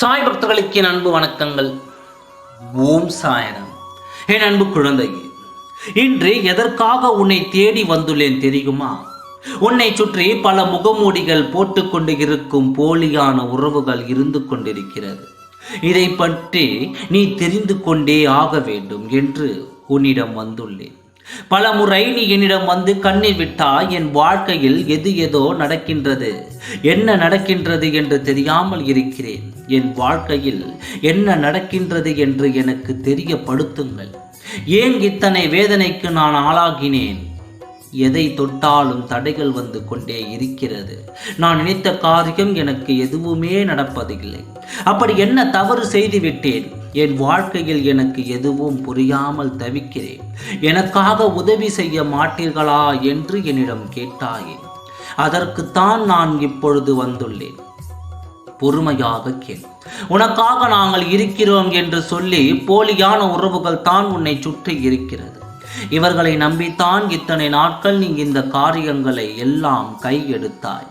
சாய் பக்தர்களுக்கு என் அன்பு வணக்கங்கள். ஓம் சாயனம். என் அன்பு குழந்தையே, இன்று எதற்காக உன்னை தேடி வந்துள்ளேன் தெரியுமா? உன்னை சுற்றி பல முகமூடிகள் போட்டுக்கொண்டு இருக்கும் போலியான உறவுகள் இருந்து கொண்டிருக்கிறது. இதை பற்றி நீ தெரிந்து கொண்டே ஆக வேண்டும் என்று உன்னிடம் வந்துள்ளேன். பல முறை நீ என்னிடம் வந்து கண்ணீர் விட்டாய். என் வாழ்க்கையில் ஏதோ நடக்கின்றது, என்ன நடக்கின்றது என்று தெரியாமல் இருக்கிறேன். என் வாழ்க்கையில் என்ன நடக்கின்றது என்று எனக்கு தெரியப்படுத்துங்கள். ஏன் இத்தனை வேதனைக்கு நான் ஆளாகினேன்? எதை தொட்டாலும் தடைகள் வந்து கொண்டே இருக்கிறது. நான் நினைத்த காரியம் எனக்கு எதுவுமே நடப்பதில்லை. அப்படி என்ன தவறு செய்து விட்டேன்? என் வாழ்க்கையில் எனக்கு எதுவும் புரியாமல் தவிக்கிறேன். எனக்காக உதவி செய்ய மாட்டீர்களா என்று என்னிடம் கேட்டாயே. அதற்குத்தான் நான் இப்பொழுது வந்துள்ளேன். பொறுமையாக கேள். உனக்காக நாங்கள் இருக்கிறோம் என்று சொல்லி போலியான உறவுகள் தான் உன்னை சுற்றி இருக்கிறது. இவர்களை நம்பித்தான் இத்தனை நாட்கள் நீ இந்த காரியங்களை எல்லாம் கையெடுத்தாய்.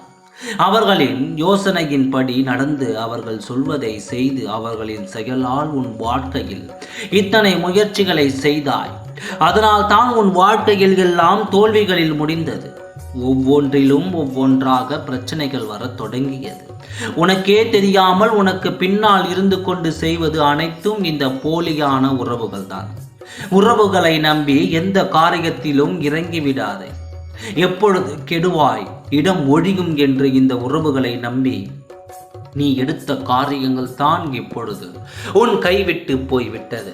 அவர்களின் யோசனையின்படி நடந்து, அவர்கள் சொல்வதை செய்து, அவர்களின் செயலால் உன் வாழ்க்கையில் இத்தனை முயற்சிகளை செய்தாய். அதனால் தான் உன் வாழ்க்கையில் எல்லாம் தோல்விகளில் முடிந்தது. ஒவ்வொன்றிலும் ஒவ்வொன்றாக பிரச்சனைகள் வர தொடங்கியது. உனக்கே தெரியாமல் உனக்கு பின்னால் இருந்து கொண்டு செய்வது அனைத்தும் இந்த போலியான உறவுகள் தான். உறவுகளை நம்பி எந்த காரியத்திலும் இறங்கிவிடாதே. எப்பொழுது கெடுவாய், இடம் ஒழியும் என்று இந்த உறவுகளை நம்பி நீ எடுத்த காரியங்கள் தான் இப்பொழுது உன் கைவிட்டு போய்விட்டது.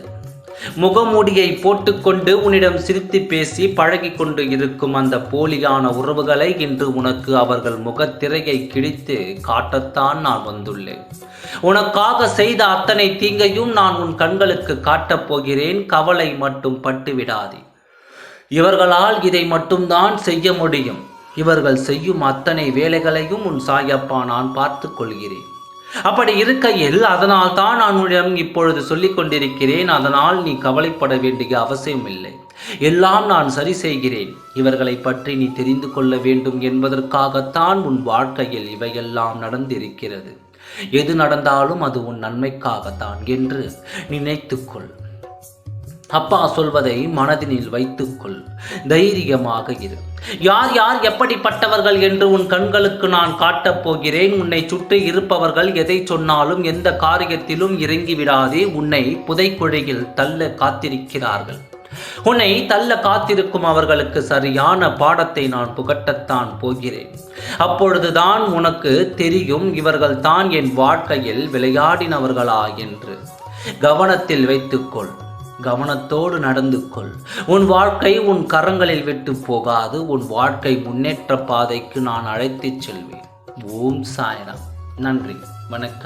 முகமூடியை போட்டுக்கொண்டு உன்னிடம் சிரித்து பேசி பழகி கொண்டு இருக்கும் அந்த போலியான உறவுகளை இன்று உனக்கு அவர்கள் முகத்திரையை கிழித்து காட்டத்தான் நான் வந்துள்ளேன். உனக்காக செய்த அத்தனை தீங்கையும் நான் உன் கண்களுக்கு காட்டப் போகிறேன். கவலை மட்டும் பட்டு விடாதே. இவர்களால் இதை மட்டும்தான் செய்ய முடியும். இவர்கள் செய்யும் அத்தனை வேலைகளையும் உன் சாயப்பா நான் பார்த்து கொள்கிறேன். அப்படி இருக்கையில் அதனால் தான் நான் உன்னிடம் இப்பொழுது சொல்லிக் கொண்டிருக்கிறேன். அதனால் நீ கவலைப்பட வேண்டிய அவசியம் இல்லை. எல்லாம் நான் சரி செய்கிறேன். இவர்களை பற்றி நீ தெரிந்து கொள்ள வேண்டும் என்பதற்காகத்தான் உன் வாழ்க்கையில் இவையெல்லாம் நடந்திருக்கிறது. எது நடந்தாலும் அது உன் நன்மைக்காகத்தான் என்று நினைத்துக்கொள். அப்பா சொல்வதை மனதினில் வைத்துக்கொள். தைரியமாக இரு. யார் யார் எப்படிப்பட்டவர்கள் என்று உன் கண்களுக்கு நான் காட்டப் போகிறேன். உன்னை சுற்றி இருப்பவர்கள் எதை சொன்னாலும் எந்த காரியத்திலும் இறங்கி விடாதே. உன்னை புதைக்குழியில் தள்ள காத்திருக்கிறார்கள். உன்னை தள்ள காத்திருக்கும் அவர்களுக்கு சரியான பாடத்தை நான் புகட்டத்தான் போகிறேன். அப்பொழுதுதான் உனக்கு தெரியும் இவர்கள் தான் என் வாழ்க்கையில் விளையாடினவர்களா என்று. கவனத்தில் வைத்துக்கொள். கவனத்தோடு நடந்து கொள். உன் வாழ்க்கை உன் கரங்களில் விட்டு போகாது. உன் வாழ்க்கை முன்னேற்ற பாதைக்கு நான் அழைத்துச் செல்வேன். ஓம் சாய்ராம். நன்றி, வணக்கம்.